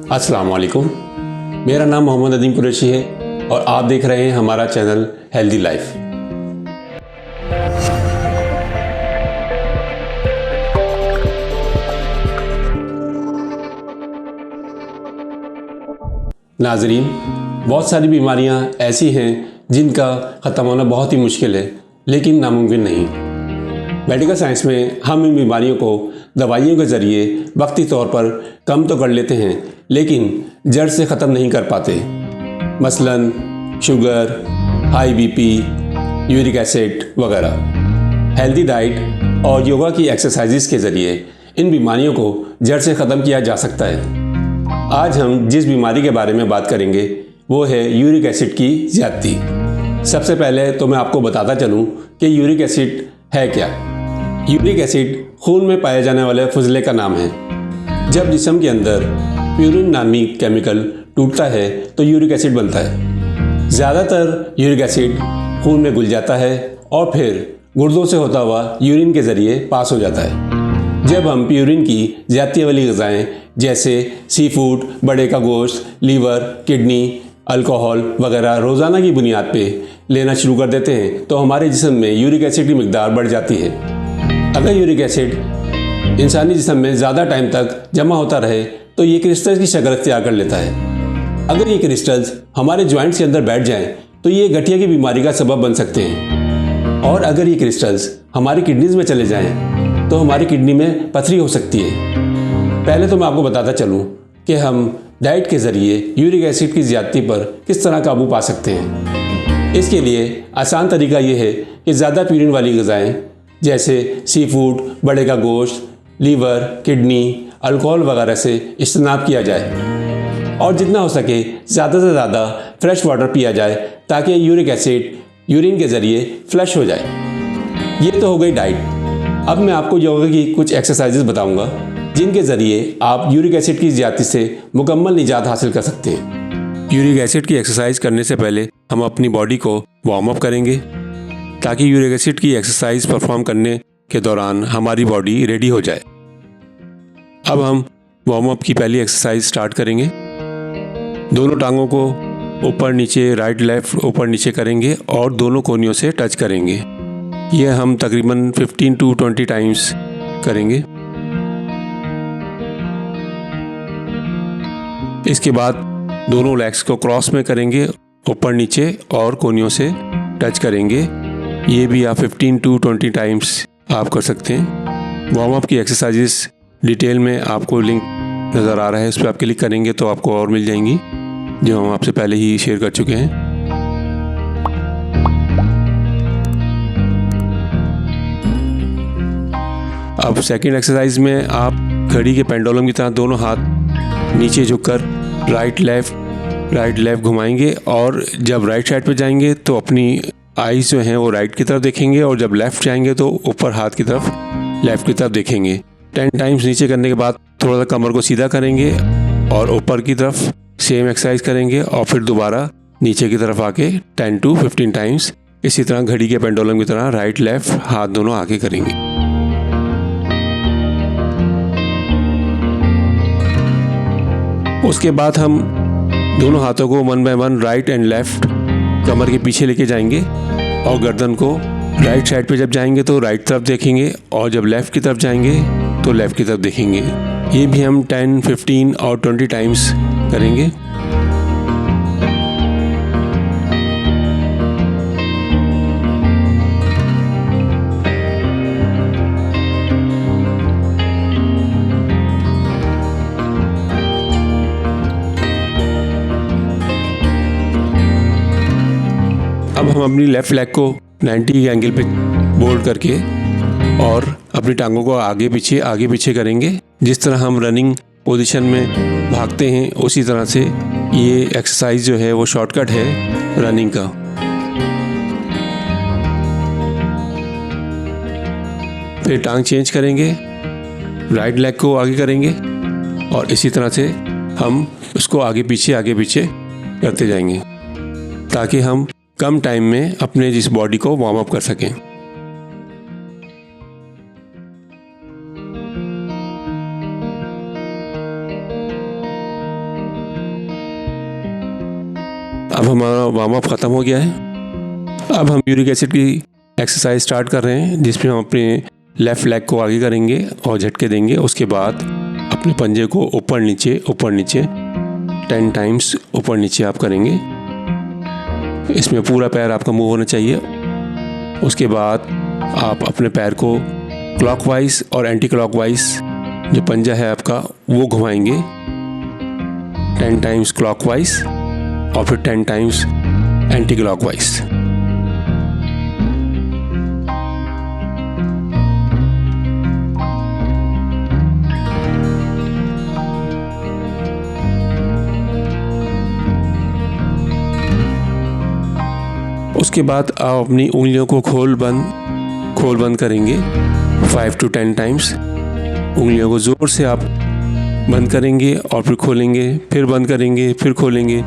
अस्सलाम वालेकुम। मेरा नाम मोहम्मद अदीम कुरैशी है और आप देख रहे हैं हमारा चैनल हेल्दी लाइफ। नाजरीन, बहुत सारी बीमारियां ऐसी हैं जिनका ख़त्म होना बहुत ही मुश्किल है, लेकिन नामुमकिन नहीं। मेडिकल साइंस में हम इन बीमारियों को दवाइयों के ज़रिए वक्ती तौर पर कम तो कर लेते हैं, लेकिन जड़ से ख़त्म नहीं कर पाते। मसलन sugar, high BP, uric acid वगैरह। हेल्दी डाइट और योगा की एक्सरसाइजेस के ज़रिए इन बीमारियों को जड़ से ख़त्म किया जा सकता है। आज हम जिस बीमारी के बारे में बात करेंगे वो है यूरिक एसिड की ज़्यादती। सबसे पहले तो मैं आपको बताता चलूँ कि यूरिक एसिड है क्या। यूरिक एसिड खून में पाए जाने वाले फुजले का नाम है। जब जिस्म के अंदर प्यूरिन नामी केमिकल टूटता है तो यूरिक एसिड बनता है। ज़्यादातर यूरिक एसिड खून में घुल जाता है और फिर गुर्दों से होता हुआ यूरिन के ज़रिए पास हो जाता है। जब हम प्यूरिन की ज़्यादती वाली ग़िज़ाएँ जैसे सी फूड, बड़े का गोश्त, लीवर, किडनी, अल्कोहल वगैरह रोज़ाना की बुनियाद पे लेना शुरू कर देते हैं तो हमारे जिस्म में यूरिक एसिड की मिकदार बढ़ जाती है। अगर यूरिक एसिड इंसानी जिस्म में ज़्यादा टाइम तक जमा होता रहे तो ये क्रिस्टल्स की शक्ल अख्तियार कर लेता है। अगर ये क्रिस्टल्स हमारे जॉइंट्स के अंदर बैठ जाएं तो ये गठिया की बीमारी का सबब बन सकते हैं। और अगर ये क्रिस्टल्स हमारी किडनीज़ में चले जाएं तो हमारी किडनी में पथरी हो सकती है। पहले तो मैं आपको बताता चलूँ कि हम डाइट के ज़रिए यूरिक एसिड की ज़्यादती पर किस तरह काबू पा सकते हैं। इसके लिए आसान तरीका ये है कि ज़्यादा प्यूरिन वाली ग़िज़ाएँ जैसे सी फूड, बड़े का गोश्त, लीवर, किडनी, अल्कोहल वगैरह से इज्तनाब किया जाए और जितना हो सके ज़्यादा से ज़्यादा फ्रेश वाटर पिया जाए ताकि यूरिक एसिड यूरिन के ज़रिए फ्लश हो जाए। ये तो हो गई डाइट। अब मैं आपको योगा की कुछ एक्सरसाइजेस बताऊंगा जिनके ज़रिए आप यूरिक एसिड की ज़्यादती से मुकम्मल निजात हासिल कर सकते हैं। यूरिक एसिड की एक्सरसाइज करने से पहले हम अपनी बॉडी को वार्म अप करेंगे ताकि यूरिक एसिड की एक्सरसाइज परफॉर्म करने के दौरान हमारी बॉडी रेडी हो जाए। अब हम वार्म अप की पहली एक्सरसाइज स्टार्ट करेंगे। दोनों टांगों को ऊपर नीचे, राइट लेफ्ट ऊपर नीचे करेंगे और दोनों कोनियों से टच करेंगे। यह हम तकरीबन 15 to 20 टाइम्स करेंगे। इसके बाद दोनों लेग्स को क्रॉस में करेंगे, ऊपर नीचे और कोनियों से टच करेंगे। ये भी आप 15 to 20 टाइम्स आप कर सकते हैं। वार्म अप की एक्सरसाइजेस डिटेल में आपको लिंक नज़र आ रहा है, उस पर आप क्लिक करेंगे तो आपको और मिल जाएंगी जो हम आपसे पहले ही शेयर कर चुके हैं। अब सेकंड एक्सरसाइज में आप घड़ी के पेंडुलम की तरह दोनों हाथ नीचे झुककर राइट लेफ्ट घुमाएंगे और जब राइट साइड पे जाएंगे तो अपनी आईज जो हैं वो राइट की तरफ देखेंगे और जब लेफ्ट जाएंगे तो ऊपर हाथ की तरफ लेफ्ट की तरफ देखेंगे। 10 टाइम्स नीचे करने के बाद थोड़ा सा कमर को सीधा करेंगे और ऊपर की तरफ सेम एक्सरसाइज करेंगे और फिर दोबारा नीचे की तरफ आके 10 to 15 टाइम्स इसी तरह घड़ी के पेंडुलम की तरह राइट लेफ्ट हाथ दोनों आगे करेंगे। उसके बाद हम दोनों हाथों को 1 by 1 राइट एंड लेफ्ट कमर के पीछे लेके जाएंगे और गर्दन को राइट साइड पे जब जाएंगे तो राइट तरफ देखेंगे और जब लेफ़्ट की तरफ जाएंगे तो लेफ़्ट की तरफ देखेंगे। ये भी हम 10, 15 और 20 टाइम्स करेंगे। अब हम अपनी लेफ़्ट लेग को 90 एंगल पे बोल्ड करके और अपनी टांगों को आगे पीछे करेंगे। जिस तरह हम रनिंग पोजीशन में भागते हैं उसी तरह से ये एक्सरसाइज जो है वो शॉर्टकट है रनिंग का। फिर टांग चेंज करेंगे, राइट लेग को आगे करेंगे और इसी तरह से हम उसको आगे पीछे करते जाएंगे ताकि हम कम टाइम में अपने जिस बॉडी को वार्म अप कर सकें। अब हमारा वार्म अप ख़त्म हो गया है। अब हम यूरिक एसिड की एक्सरसाइज स्टार्ट कर रहे हैं, जिसमें हम अपने लेफ़्ट लेग को आगे करेंगे और झटके देंगे। उसके बाद अपने पंजे को ऊपर नीचे 10 टाइम्स ऊपर नीचे आप करेंगे। इसमें पूरा पैर आपका मूव होना चाहिए। उसके बाद आप अपने पैर को क्लॉकवाइज और एंटी क्लॉकवाइज जो पंजा है आपका वो घुमाएंगे 10 टाइम्स क्लॉकवाइज और फिर 10 टाइम्स एंटी क्लॉकवाइज। उसके बाद आप अपनी उंगलियों को खोल बंद करेंगे 5 to 10 टाइम्स। उंगलियों को ज़ोर से आप बंद करेंगे और फिर खोलेंगे, फिर बंद करेंगे, फिर खोलेंगे।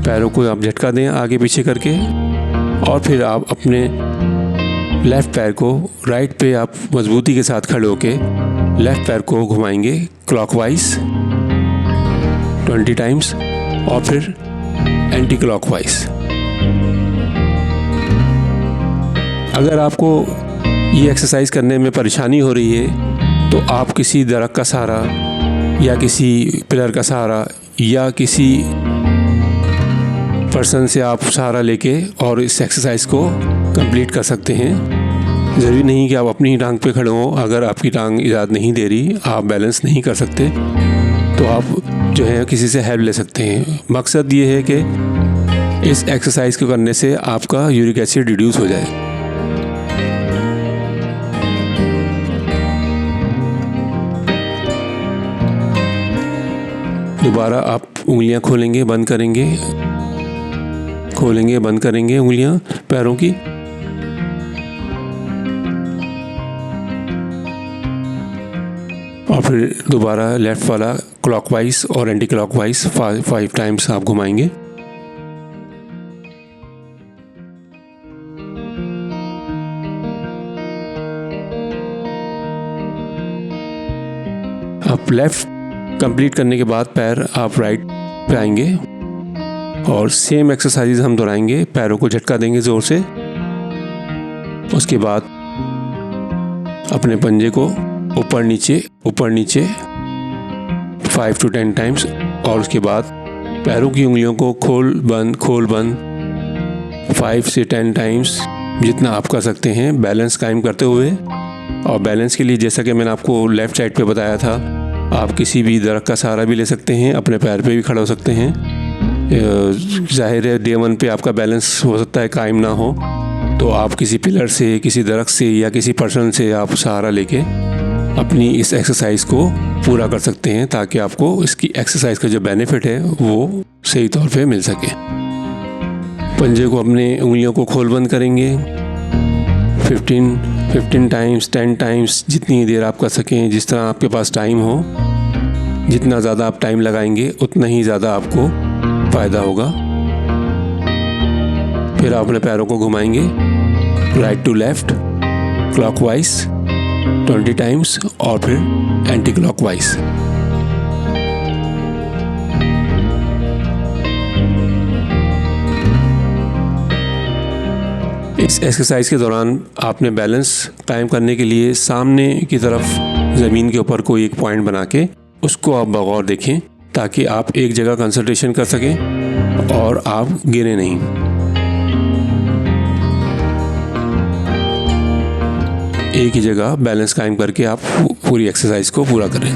पैरों को आप झटका दें आगे पीछे करके और फिर आप अपने लेफ़्ट पैर को राइट पे आप मजबूती के साथ खड़े होके लेफ़्ट पैर को घुमाएंगे क्लॉकवाइज 20 टाइम्स और फिर एंटी क्लॉकवाइज। अगर आपको ये एक्सरसाइज करने में परेशानी हो रही है तो आप किसी दरख्त का सहारा या किसी पिलर का सहारा या किसी पर्सन से आप सहारा लेके और इस एक्सरसाइज को कंप्लीट कर सकते हैं। ज़रूरी नहीं कि आप अपनी टांग पे खड़े हों। अगर आपकी टांग इजाज़त नहीं दे रही, आप बैलेंस नहीं कर सकते, तो आप जो है किसी से हेल्प ले सकते हैं। मकसद ये है कि इस एक्सरसाइज को करने से आपका यूरिक एसिड रिड्यूस हो जाए। दोबारा आप उंगलियां खोलेंगे बंद करेंगे, खोलेंगे बंद करेंगे उंगलियां पैरों की। और फिर दोबारा लेफ़्ट वाला क्लॉकवाइज और एंटी क्लॉकवाइज 5 टाइम्स आप घुमाएंगे। आप लेफ़्ट कंप्लीट करने के बाद पैर आप राइट पे आएंगे और सेम एक्सरसाइज हम दोहराएंगे। पैरों को झटका देंगे ज़ोर से। उसके बाद अपने पंजे को ऊपर नीचे 5 to 10 टाइम्स और उसके बाद पैरों की उंगलियों को खोल बंद 5 से 10 टाइम्स जितना आप कर सकते हैं, बैलेंस कायम करते हुए। और बैलेंस के लिए जैसा कि मैंने आपको लेफ़्ट साइड पे बताया था, आप किसी भी दरख्त का सहारा भी ले सकते हैं, अपने पैर पे भी खड़े हो सकते हैं। जाहिर है डे 1 पे आपका बैलेंस हो सकता है कायम ना हो, तो आप किसी पिलर से, किसी दरख्त से या किसी पर्सन से आप सहारा लेके अपनी इस एक्सरसाइज को पूरा कर सकते हैं, ताकि आपको इसकी एक्सरसाइज का जो बेनिफिट है वो सही तौर पे मिल सके। पंजे को अपने उंगलियों को खोल बंद करेंगे 15 टाइम्स 10 टाइम्स, जितनी देर आप कर सकें, जिस तरह आपके पास टाइम हो। जितना ज़्यादा आप टाइम लगाएंगे उतना ही ज़्यादा आपको फ़ायदा होगा। फिर आप अपने पैरों को घुमाएंगे right to left clockwise 20 times और फिर एंटी क्लॉकवाइज। इस एक्सरसाइज के दौरान आपने बैलेंस कायम करने के लिए सामने की तरफ ज़मीन के ऊपर कोई एक पॉइंट बना के उसको आप बगौर देखें, ताकि आप एक जगह कंसंट्रेशन कर सकें और आप गिरे नहीं। एक ही जगह बैलेंस कायम करके आप पूरी एक्सरसाइज को पूरा करें।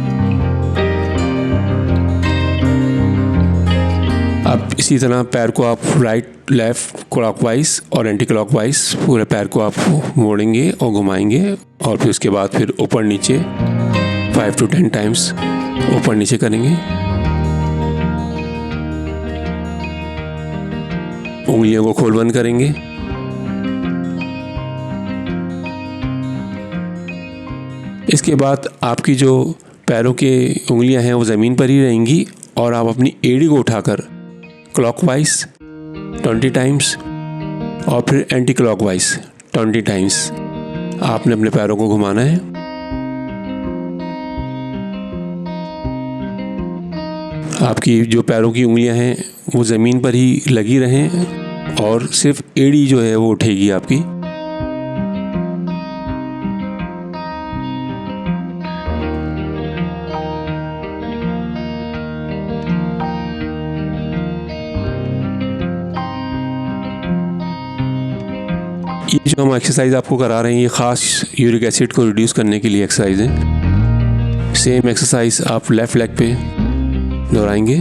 अब इसी तरह पैर को आप राइट लेफ़्ट क्लॉकवाइज और एंटी क्लॉकवाइज पूरे पैर को आप मोड़ेंगे और घुमाएंगे और फिर उसके बाद फिर ऊपर नीचे 5 to 10 टाइम्स ऊपर नीचे करेंगे। उंगलियों को खोल बंद करेंगे। इसके बाद आपकी जो पैरों के उंगलियां हैं वो ज़मीन पर ही रहेंगी और आप अपनी एड़ी को उठाकर क्लॉकवाइज 20 टाइम्स और फिर एंटी क्लॉकवाइज 20 टाइम्स आपने अपने पैरों को घुमाना है। आपकी जो पैरों की उंगलियां हैं वो ज़मीन पर ही लगी रहें और सिर्फ एड़ी जो है वो उठेगी आपकी। ये जो हम एक्सरसाइज आपको करा रहे हैं ये ख़ास यूरिक एसिड को रिड्यूस करने के लिए एक्सरसाइज है। सेम एक्सरसाइज आप लेफ़्ट लेग पे दोहराएंगे।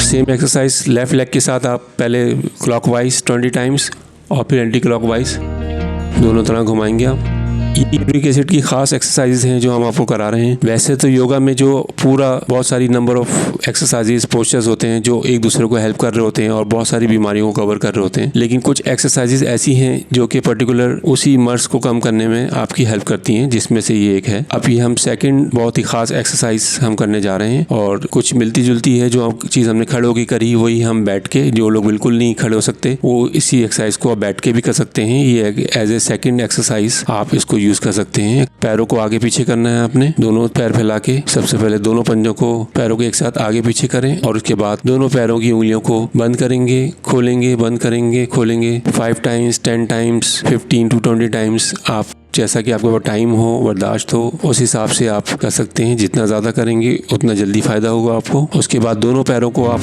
सेम एक्सरसाइज लेफ़्ट लेग के साथ आप पहले क्लॉकवाइज 20 टाइम्स और फिर एंटी क्लॉकवाइज दोनों तरह घुमाएंगे आप। ये यूरिक एसिड की ख़ास एक्सरसाइजेज हैं जो हम आपको करा रहे हैं। वैसे तो योगा में जो पूरा बहुत सारी नंबर ऑफ एक्सरसाइजेज पोस्चर्स होते हैं जो एक दूसरे को हेल्प कर रहे होते हैं और बहुत सारी बीमारियों को कवर कर रहे होते हैं, लेकिन कुछ एक्सरसाइजेज ऐसी हैं जो कि पर्टिकुलर उसी मर्ज को कम करने में आपकी हेल्प करती हैं, जिसमें से ये एक है। अभी हम सेकेंड बहुत ही ख़ास एक्सरसाइज हम करने जा रहे हैं और कुछ मिलती जुलती है। जो चीज़ हमने खड़े होकर करी वही हम बैठ के, जो लोग बिल्कुल नहीं खड़े हो सकते वो इसी एक्सरसाइज को आप बैठ के भी कर सकते हैं। ये एज ए सेकेंड एक्सरसाइज आप इसको यूज कर सकते हैं। पैरों को आगे पीछे करना है आपने, दोनों पैर फैला के। सबसे पहले दोनों पंजों को पैरों के एक साथ आगे पीछे करें और उसके बाद दोनों पैरों की उंगलियों को बंद करेंगे, खोलेंगे, बंद करेंगे, खोलेंगे 5 टाइम्स, 10 टाइम्स, 15 to 20 टाइम्स। आप जैसा कि आपके पास टाइम हो, बर्दाश्त हो, उस हिसाब से आप कर सकते हैं। जितना ज़्यादा करेंगे उतना जल्दी फ़ायदा होगा आपको। उसके बाद दोनों पैरों को आप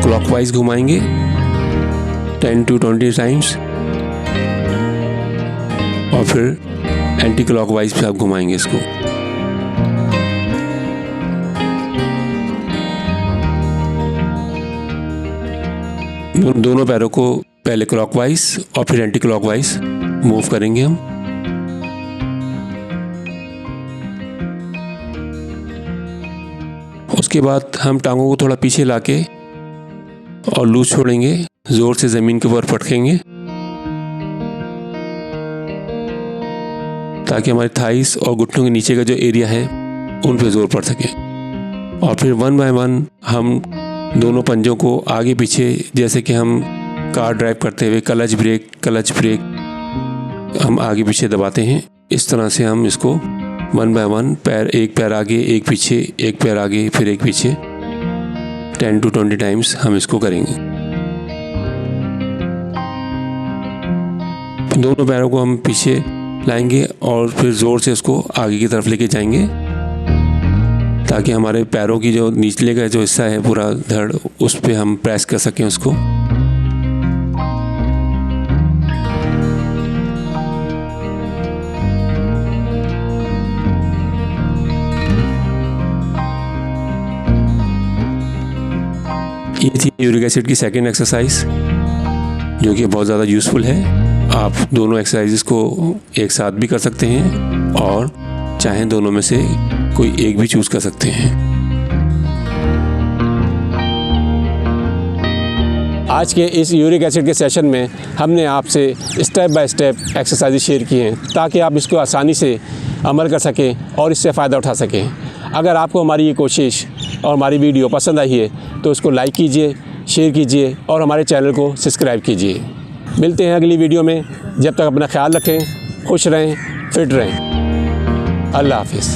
क्लॉकवाइज घुमाएंगे 10 to 20 टाइम्स और फिर एंटी क्लॉकवाइज पे आप घुमाएंगे इसको। दोनों पैरों को पहले क्लॉकवाइज और फिर एंटी क्लॉकवाइज मूव करेंगे हम। उसके बाद हम टांगों को थोड़ा पीछे लाके और लूज छोड़ेंगे, जोर से ज़मीन के ऊपर पटकेंगे ताकि हमारे थाइस और घुटनों के नीचे का जो एरिया है उन पे जोर पड़ सके। और फिर 1 by 1 हम दोनों पंजों को आगे पीछे, जैसे कि हम कार ड्राइव करते हुए क्लच ब्रेक हम आगे पीछे दबाते हैं। इस तरह से हम इसको 1 by 1 एक पैर आगे, एक पीछे, एक पैर आगे, फिर एक पीछे 10 to 20 टाइम्स हम इसको करेंगे। दोनों पैरों को हम पीछे लाएंगे और फिर ज़ोर से उसको आगे की तरफ लेके जाएंगे ताकि हमारे पैरों की जो निचले का जो हिस्सा है पूरा धड़, उस पे हम प्रेस कर सकें उसको। ये थी यूरिक एसिड की सेकेंड एक्सरसाइज जो कि बहुत ज़्यादा यूज़फुल है। आप दोनों एक्सरसाइजेस को एक साथ भी कर सकते हैं और चाहें दोनों में से कोई एक भी चूज़ कर सकते हैं। आज के इस यूरिक एसिड के सेशन में हमने आपसे step by step exercise share की हैं ताकि आप इसको आसानी से अमल कर सकें और इससे फ़ायदा उठा सकें। अगर आपको हमारी ये कोशिश और हमारी वीडियो पसंद आई है तो उसको लाइक कीजिए, शेयर कीजिए और हमारे चैनल को सब्सक्राइब कीजिए। मिलते हैं अगली वीडियो में। जब तक अपना ख्याल रखें, खुश रहें, फिट रहें। अल्लाह हाफिज़।